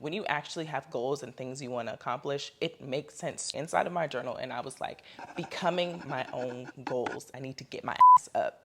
When you actually have goals and things you want to accomplish, it makes sense. Inside of my journal, and I was like, becoming my own goals. I need to get my ass up.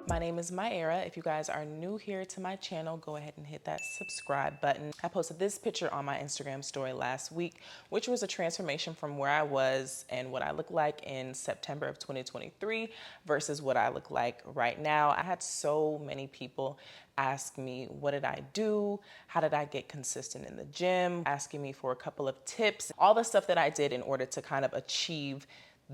My name is Myara. If you guys are new here to my channel, go ahead and hit that subscribe button. I posted this picture on my Instagram story last week, which was a transformation from where I was and what I look like in September of 2023 versus what I look like right now. I had so many people ask me, what did I do? How did I get consistent in the gym? Asking me for a couple of tips, all the stuff that I did in order to kind of achieve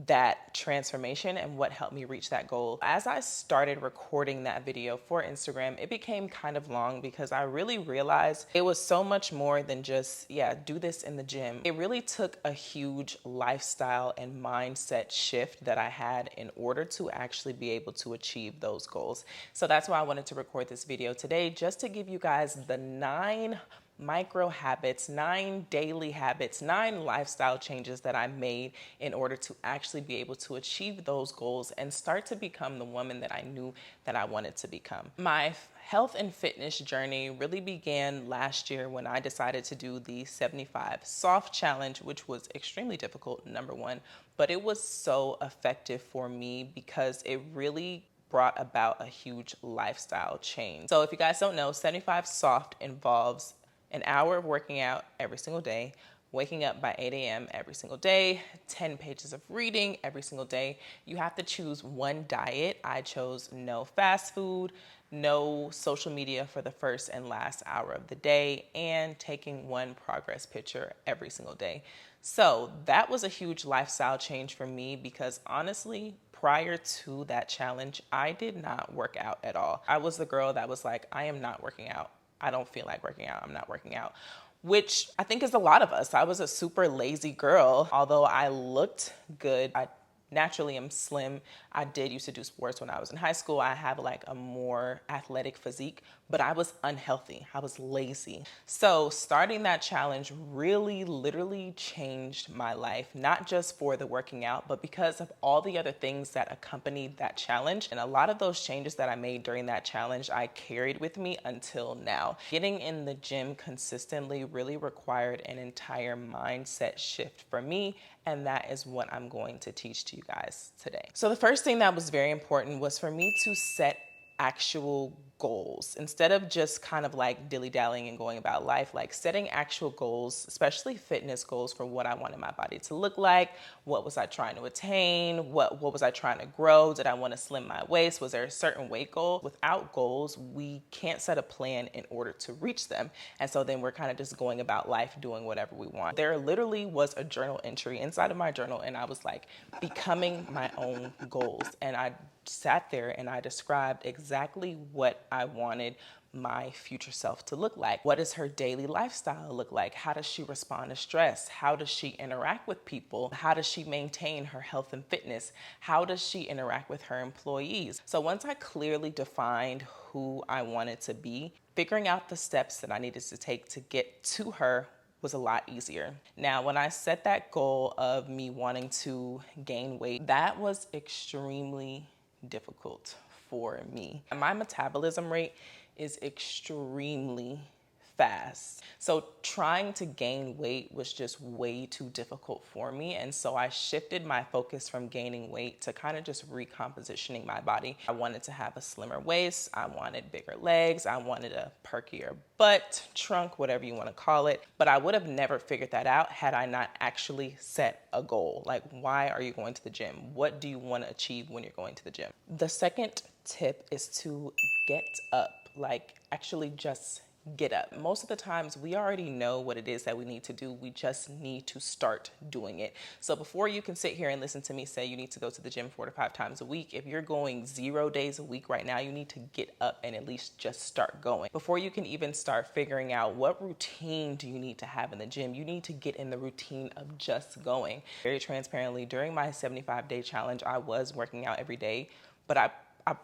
that transformation and what helped me reach that goal. As I started recording that video for Instagram, it became kind of long because I really realized it was so much more than just, do this in the gym. It really took a huge lifestyle and mindset shift that I had in order to actually be able to achieve those goals. So that's why I wanted to record this video today, just to give you guys the 9 micro habits, 9 daily habits, 9 lifestyle changes that I made in order to actually be able to achieve those goals and start to become the woman that I knew that I wanted to become. My health and fitness journey really began last year when I decided to do the 75 soft challenge, which was extremely difficult, number one, but it was so effective for me because it really brought about a huge lifestyle change. So if you guys don't know, 75 soft involves an hour of working out every single day, waking up by 8 a.m. every single day, 10 pages of reading every single day. You have to choose one diet. I chose no fast food, no social media for the first and last hour of the day, and taking one progress picture every single day. So that was a huge lifestyle change for me because honestly, prior to that challenge, I did not work out at all. I was the girl that was like, I am not working out. I don't feel like working out. I'm not working out, which I think is a lot of us. I was a super lazy girl. Although I looked good, I naturally am slim. I did used to do sports when I was in high school. I have like a more athletic physique, but I was unhealthy. I was lazy. So starting that challenge really literally changed my life, not just for the working out, but because of all the other things that accompanied that challenge. And a lot of those changes that I made during that challenge, I carried with me until now. Getting in the gym consistently really required an entire mindset shift for me, and that is what I'm going to teach to you guys today. So the first thing that was very important was for me to set actual goals instead of just kind of like dilly-dallying and going about life, like setting actual goals, especially fitness goals for what I wanted my body to look like. What was I trying to attain? What was I trying to grow? Did I want to slim my waist? Was there a certain weight goal? Without goals, we can't set a plan in order to reach them. And so then we're kind of just going about life doing whatever we want. There literally was a journal entry inside of my journal, and I was like, becoming my own goals. And I sat there and I described exactly what I wanted my future self to look like. What does her daily lifestyle look like? How does she respond to stress? How does she interact with people? How does she maintain her health and fitness? How does she interact with her employees? So once I clearly defined who I wanted to be, figuring out the steps that I needed to take to get to her was a lot easier. Now, when I set that goal of me wanting to gain weight, that was extremely difficult for me. My metabolism rate is extremely fast. So trying to gain weight was just way too difficult for me. And so I shifted my focus from gaining weight to kind of just recompositioning my body. I wanted to have a slimmer waist. I wanted bigger legs. I wanted a perkier butt, trunk, whatever you want to call it. But I would have never figured that out had I not actually set a goal. Like, why are you going to the gym? What do you want to achieve when you're going to the gym? The second tip is to get up, like actually just get up. Most of the times we already know what it is that we need to do. We just need to start doing it. So before you can sit here and listen to me say you need to go to the gym 4 to 5 times a week, if you're going 0 days a week right now, you need to get up and at least just start going. Before you can even start figuring out what routine do you need to have in the gym, you need to get in the routine of just going. Very transparently, during my 75-day challenge, I was working out every day, but I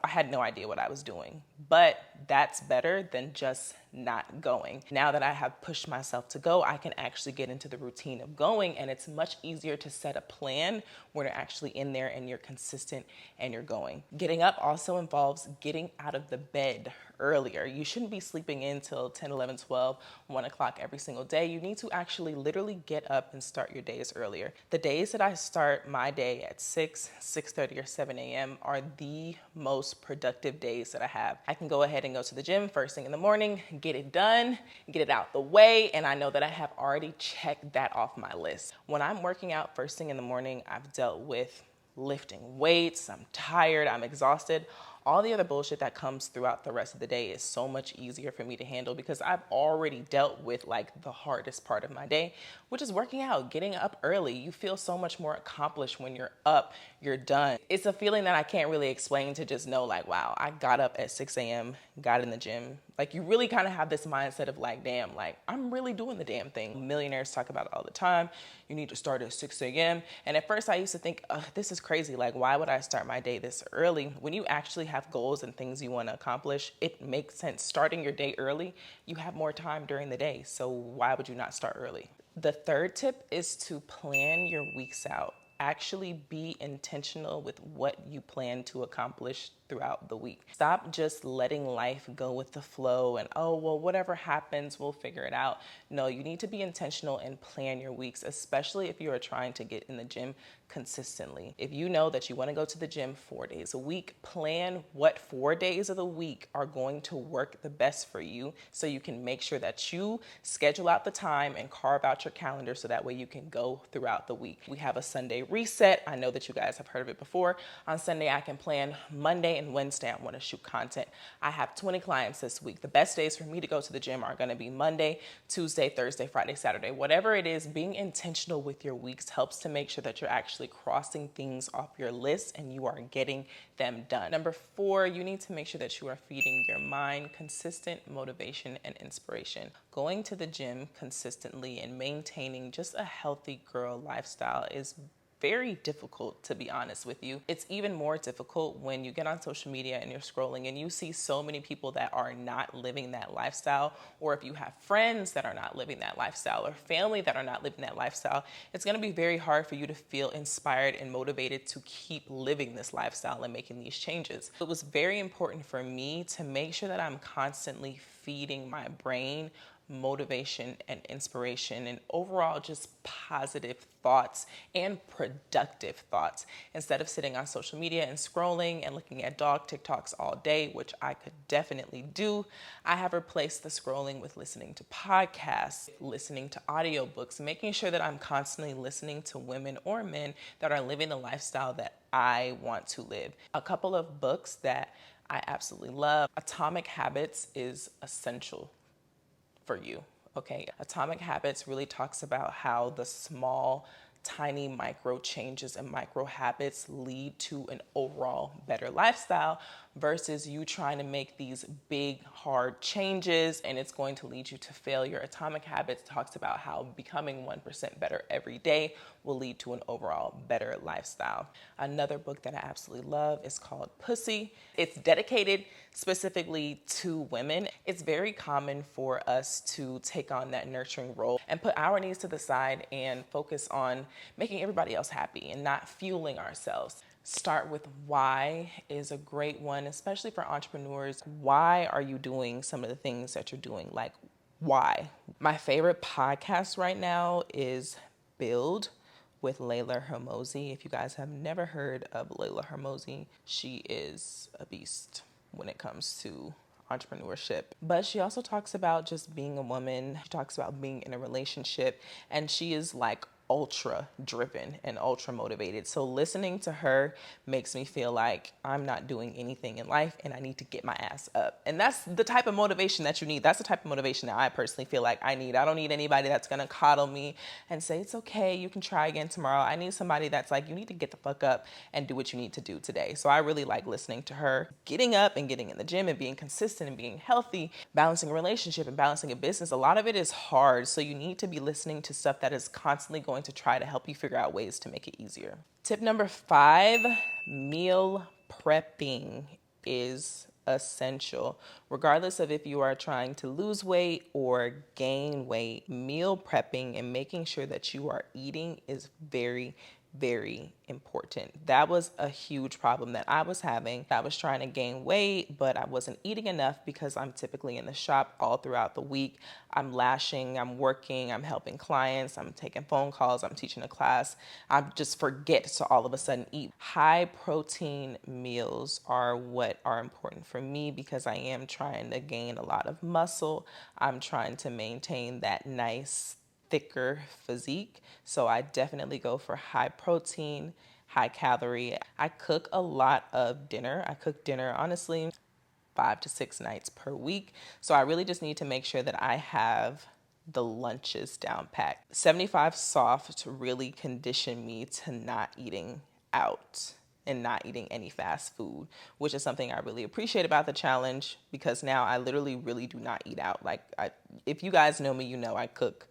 had no idea what I was doing, but that's better than just not going. Now that I have pushed myself to go, I can actually get into the routine of going, and it's much easier to set a plan when you're actually in there and you're consistent and you're going. Getting up also involves getting out of the bed earlier. You shouldn't be sleeping in till 10, 11, 12, 1 o'clock every single day. You need to actually literally get up and start your days earlier. The days that I start my day at 6, 6:30, or 7 a.m. are the most productive days that I have. I can go ahead and go to the gym first thing in the morning, get it done, get it out the way, and I know that I have already checked that off my list. When I'm working out first thing in the morning, I've dealt with lifting weights, I'm tired, I'm exhausted. All the other bullshit that comes throughout the rest of the day is so much easier for me to handle because I've already dealt with like the hardest part of my day, which is working out, getting up early. You feel so much more accomplished when you're up, you're done. It's a feeling that I can't really explain to just know like, wow, I got up at 6 a.m., got in the gym. Like you really kind of have this mindset of like, damn, like I'm really doing the damn thing. Millionaires talk about it all the time. You need to start at 6 a.m. And at first I used to think, this is crazy. Like, why would I start my day this early? When you actually have goals and things you want to accomplish, it makes sense. Starting your day early, you have more time during the day. So why would you not start early? The third tip is to plan your weeks out. Actually be intentional with what you plan to accomplish throughout the week. Stop just letting life go with the flow and, oh, well, whatever happens, we'll figure it out. No, you need to be intentional and plan your weeks, especially if you are trying to get in the gym consistently. If you know that you want to go to the gym 4 days a week, plan what 4 days of the week are going to work the best for you so you can make sure that you schedule out the time and carve out your calendar so that way you can go throughout the week. We have a Sunday reset. I know that you guys have heard of it before. On Sunday, I can plan Monday and Wednesday. I want to shoot content. I have 20 clients this week. The best days for me to go to the gym are going to be Monday, Tuesday, Thursday, Friday, Saturday. Whatever it is, being intentional with your weeks helps to make sure that you're actually crossing things off your list and you are getting them done. Number 4, you need to make sure that you are feeding your mind consistent motivation and inspiration. Going to the gym consistently and maintaining just a healthy girl lifestyle is very difficult, to be honest with you. It's even more difficult when you get on social media and you're scrolling and you see so many people that are not living that lifestyle, or if you have friends that are not living that lifestyle or family that are not living that lifestyle, it's going to be very hard for you to feel inspired and motivated to keep living this lifestyle and making these changes. It was very important for me to make sure that I'm constantly feeding my brain motivation and inspiration and overall just positive thoughts and productive thoughts instead of sitting on social media and scrolling and looking at dog TikToks all day, which I could definitely do. I have replaced the scrolling with listening to podcasts, listening to audiobooks, making sure that I'm constantly listening to women or men that are living the lifestyle that I want to live. A couple of books that I absolutely love. Atomic Habits is essential for you, okay? Atomic Habits really talks about how the small, tiny micro changes and micro habits lead to an overall better lifestyle versus you trying to make these big, hard changes and it's going to lead you to failure. Atomic Habits talks about how becoming 1% better every day will lead to an overall better lifestyle. Another book that I absolutely love is called Pussy. It's dedicated specifically to women. It's very common for us to take on that nurturing role and put our needs to the side and focus on making everybody else happy and not fueling ourselves. Start with why is a great one, especially for entrepreneurs. Why are you doing some of the things that you're doing? Like, why? My favorite podcast right now is Build with Layla Hermosi. If you guys have never heard of Layla Hermosi, she is a beast when it comes to entrepreneurship. But she also talks about just being a woman. She talks about being in a relationship, and she is like ultra driven and ultra motivated. So listening to her makes me feel like I'm not doing anything in life and I need to get my ass up. And that's the type of motivation that you need. That's the type of motivation that I personally feel like I need. I don't need anybody that's going to coddle me and say, it's okay, you can try again tomorrow. I need somebody that's like, you need to get the fuck up and do what you need to do today. So I really like listening to her. Getting up and getting in the gym and being consistent and being healthy, balancing a relationship and balancing a business, a lot of it is hard. So you need to be listening to stuff that is constantly going to try to help you figure out ways to make it easier. Tip number 5, meal prepping is essential. Regardless of if you are trying to lose weight or gain weight, meal prepping and making sure that you are eating is very, very important. That was a huge problem that I was having. I was trying to gain weight, but I wasn't eating enough because I'm typically in the shop all throughout the week. I'm lashing, I'm working, I'm helping clients, I'm taking phone calls, I'm teaching a class. I just forget to all of a sudden eat. High protein meals are what are important for me because I am trying to gain a lot of muscle. I'm trying to maintain that nice thicker physique. So I definitely go for high protein, high calorie. I cook a lot of dinner. I cook dinner, honestly, 5 to 6 nights per week. So I really just need to make sure that I have the lunches down packed. 75 soft to really condition me to not eating out and not eating any fast food, which is something I really appreciate about the challenge because now I literally really do not eat out. If you guys know me, you know I cook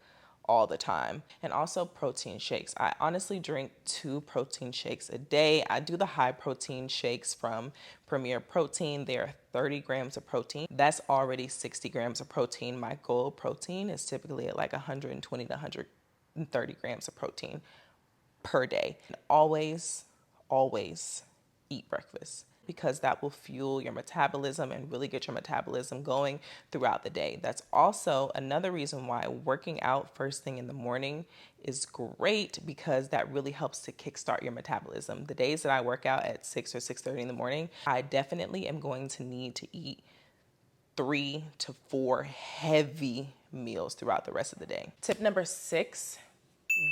all the time. And also protein shakes. I honestly drink 2 protein shakes a day. I do the high protein shakes from Premier Protein. They're 30 grams of protein. That's already 60 grams of protein. My goal protein is typically at like 120 to 130 grams of protein per day. And always eat breakfast because that will fuel your metabolism and really get your metabolism going throughout the day. That's also another reason why working out first thing in the morning is great because that really helps to kickstart your metabolism. The days that I work out at 6 or 6:30 in the morning, I definitely am going to need to eat 3 to 4 heavy meals throughout the rest of the day. Tip number 6,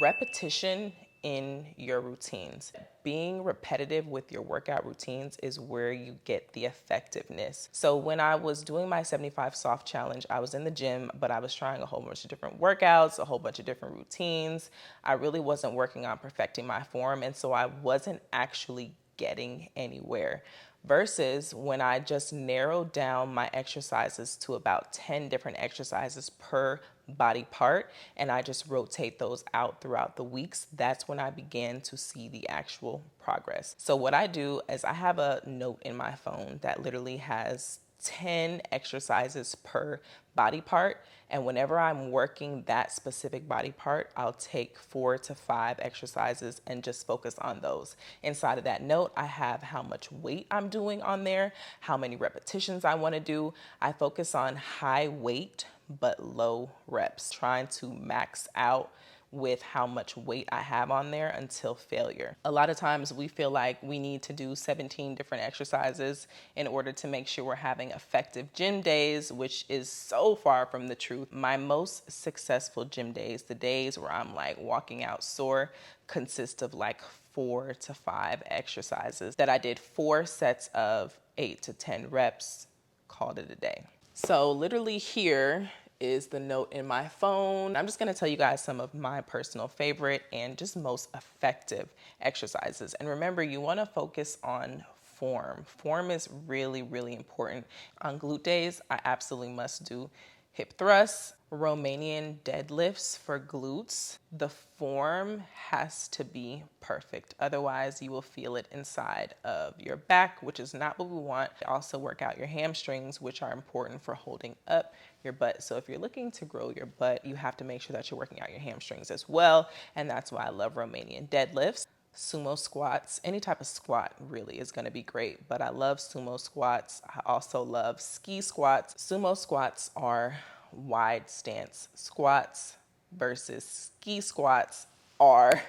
repetition in your routines. Being repetitive with your workout routines is where you get the effectiveness. So when I was doing my 75 soft challenge, I was in the gym, but I was trying a whole bunch of different workouts, a whole bunch of different routines. I really wasn't working on perfecting my form, and so I wasn't actually getting anywhere. Versus when I just narrowed down my exercises to about 10 different exercises per body part and I just rotate those out throughout the weeks, that's when I began to see the actual progress. So what I do is I have a note in my phone that literally has 10 exercises per body part. And whenever I'm working that specific body part, I'll take 4 to 5 exercises and just focus on those. Inside of that note, I have how much weight I'm doing on there, how many repetitions I want to do. I focus on high weight but low reps, trying to max out with how much weight I have on there until failure. A lot of times we feel like we need to do 17 different exercises in order to make sure we're having effective gym days, which is so far from the truth. My most successful gym days, the days where I'm like walking out sore, consist of like 4 to 5 exercises that I did 4 sets of 8 to 10 reps, called it a day. So literally here is the note in my phone. I'm just gonna tell you guys some of my personal favorite and just most effective exercises. And remember, you wanna focus on form. Form is really, really important. On glute days, I absolutely must do hip thrusts, Romanian deadlifts for glutes. The form has to be perfect. Otherwise, you will feel it inside of your back, which is not what we want. Also work out your hamstrings, which are important for holding up your butt. So if you're looking to grow your butt, you have to make sure that you're working out your hamstrings as well. And that's why I love Romanian deadlifts. Sumo squats, any type of squat really is going to be great, but I love sumo squats. I also love ski squats. Sumo squats are wide stance squats versus ski squats are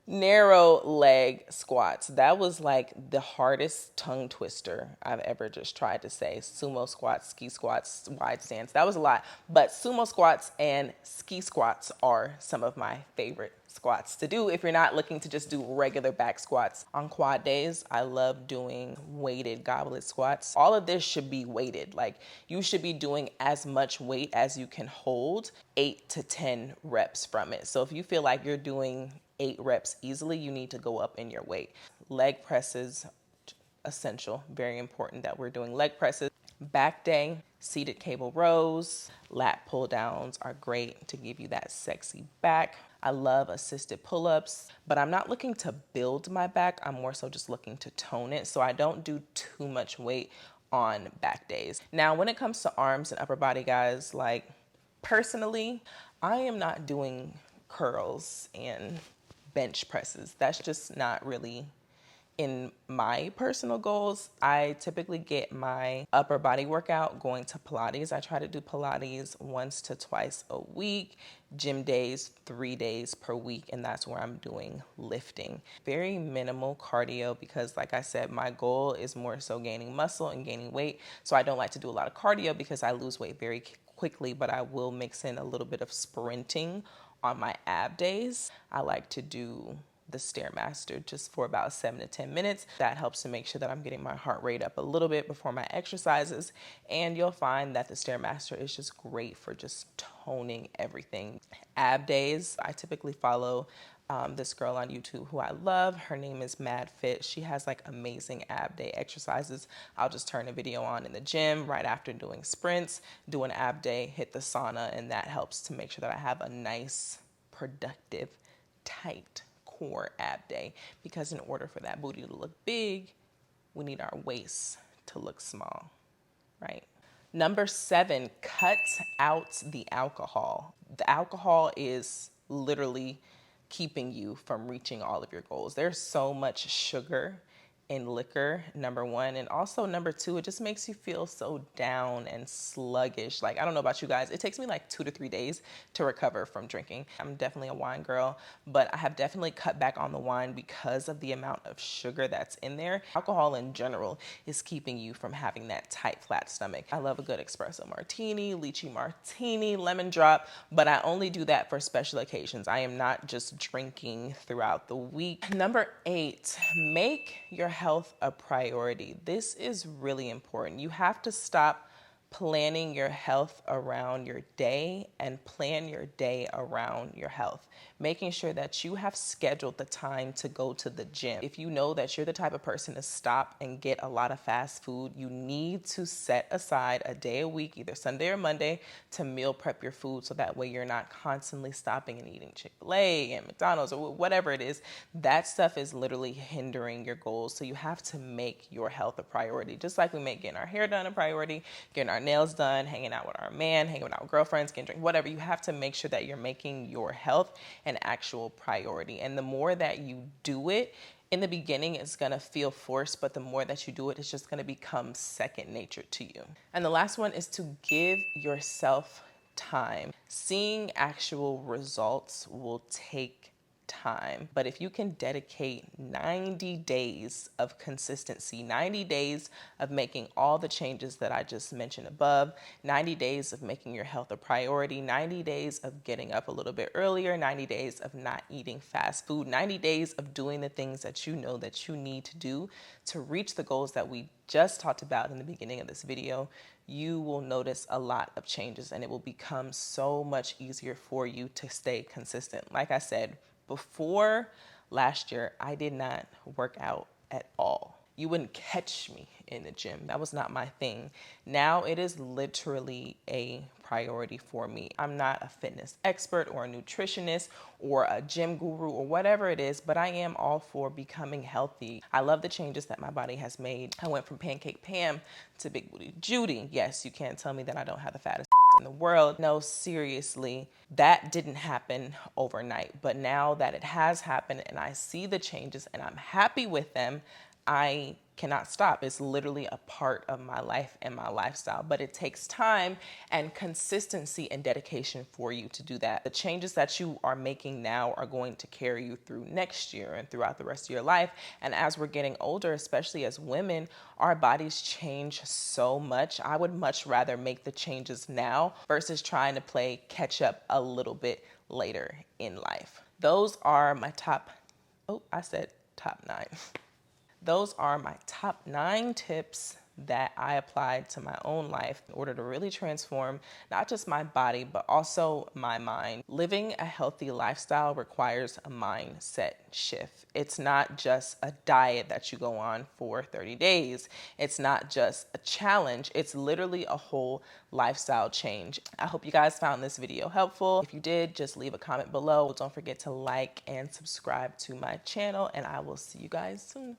narrow leg squats. That was like the hardest tongue twister I've ever just tried to say. Sumo squats, ski squats, wide stance. That was a lot. But sumo squats and ski squats are some of my favorite squats to do if you're not looking to just do regular back squats. On quad days, I love doing weighted goblet squats. All of this should be weighted. Like you should be doing as much weight as you can hold, 8 to 10 reps from it. So if you feel like you're doing 8 reps easily, you need to go up in your weight. Leg presses, essential, very important that we're doing leg presses. Back day, seated cable rows, lat pull downs are great to give you that sexy back. I love assisted pull-ups, but I'm not looking to build my back. I'm more so just looking to tone it. So I don't do too much weight on back days. Now, when it comes to arms and upper body, guys, like personally, I am not doing curls and bench presses. That's just not really in my personal goals. I typically get my upper body workout going to Pilates. I try to do Pilates once to twice a week, gym days 3 days per week, and that's where I'm doing lifting. Very minimal cardio because, like I said, my goal is more so gaining muscle and gaining weight. So I don't like to do a lot of cardio because I lose weight very quickly, but I will mix in a little bit of sprinting on my ab days. I like to do the Stairmaster just for about 7 to 10 minutes. That helps to make sure that I'm getting my heart rate up a little bit before my exercises. And you'll find that the Stairmaster is just great for just toning everything. Ab days, I typically follow this girl on YouTube who I love. Her name is Mad Fit. She has like amazing ab day exercises. I'll just turn a video on in the gym right after doing sprints, do an ab day, hit the sauna, and that helps to make sure that I have a nice, productive, tight core ab day, because in order for that booty to look big, we need our waist to look small, right? Number 7, cut out the alcohol. The alcohol is literally keeping you from reaching all of your goals. There's so much sugar in liquor, number 1. And also number 2, it just makes you feel so down and sluggish. Like, I don't know about you guys, it takes me like 2 to 3 days to recover from drinking. I'm definitely a wine girl, but I have definitely cut back on the wine because of the amount of sugar that's in there. Alcohol in general is keeping you from having that tight, flat stomach. I love a good espresso martini, lychee martini, lemon drop, but I only do that for special occasions. I am not just drinking throughout the week. Number 8, make your health a priority. This is really important. You have to stop planning your health around your day and plan your day around your health. Making sure that you have scheduled the time to go to the gym. If you know that you're the type of person to stop and get a lot of fast food, you need to set aside a day a week, either Sunday or Monday, to meal prep your food so that way you're not constantly stopping and eating Chick-fil-A and McDonald's or whatever it is. That stuff is literally hindering your goals. So you have to make your health a priority. Just like we make getting our hair done a priority, getting our nails done, hanging out with our man, hanging out with girlfriends, getting drink, whatever. You have to make sure that you're making your health an actual priority. And the more that you do it, in the beginning, it's going to feel forced, but the more that you do it, it's just going to become second nature to you. And the last one is to give yourself time. Seeing actual results will take time, but if you can dedicate 90 days of consistency, 90 days of making all the changes that I just mentioned above, 90 days of making your health a priority, 90 days of getting up a little bit earlier, 90 days of not eating fast food, 90 days of doing the things that you know that you need to do to reach the goals that we just talked about in the beginning of this video, you will notice a lot of changes and it will become so much easier for you to stay consistent. Like I said, before last year, I did not work out at all. You wouldn't catch me in the gym. That was not my thing. Now it is literally a priority for me. I'm not a fitness expert or a nutritionist or a gym guru or whatever it is, but I am all for becoming healthy. I love the changes that my body has made. I went from Pancake Pam to Big Booty Judy. Yes, you can't tell me that I don't have the fattest in the world. No, seriously, that didn't happen overnight. But now that it has happened and I see the changes and I'm happy with them, I cannot stop. It's literally a part of my life and my lifestyle, but it takes time and consistency and dedication for you to do that. The changes that you are making now are going to carry you through next year and throughout the rest of your life. And as we're getting older, especially as women, our bodies change so much. I would much rather make the changes now versus trying to play catch up a little bit later in life. Those are my top 9. Those are my top 9 tips that I applied to my own life in order to really transform not just my body, but also my mind. Living a healthy lifestyle requires a mindset shift. It's not just a diet that you go on for 30 days. It's not just a challenge. It's literally a whole lifestyle change. I hope you guys found this video helpful. If you did, just leave a comment below. Don't forget to like and subscribe to my channel, and I will see you guys soon.